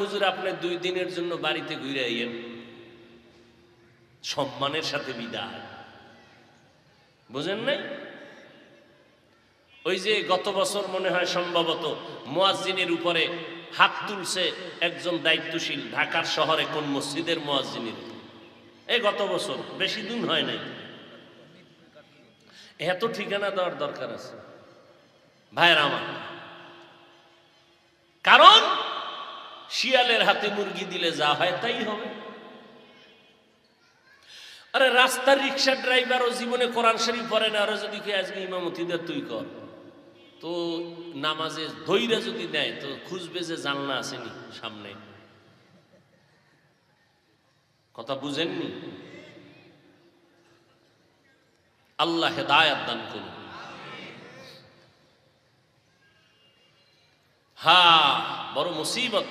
হুজুর আপনি 2 দিনের জন্য বাড়িতে ঘুরে আইয়েন, সম্মানের সাথে বিদায়। বুঝেন নাই? ওই যে গত বছর মনে হয় সম্ভবত মুয়াজ্জিনের উপরে হাত তুলছে একজন দায়িত্বশীল ঢাকার শহরে কোন মসজিদের মুয়াজ্জিনের, এই গত বছর, বেশি দিন হয় নাই। এত ঠিকানা দেওয়ার দরকার আছে ভাইয়ের আমার। কারণ শিয়ালের হাতে মুরগি দিলে যা হয় তাই হবে। আরে রাস্তার রিক্সা ড্রাইভারও জীবনে কোরআন শরীফ পড়ে না, আরো যদি কে আজকে ইমামতি দে তুই কর, তো নামাজে ধৈর্য যদি দেয় তো খুঁজবে যে জানলা আসেনি সামনে। কথা বুঝেননি? আল্লাহ হেদায়েত দান করুন। হ্যাঁ, বড় মুসিবত।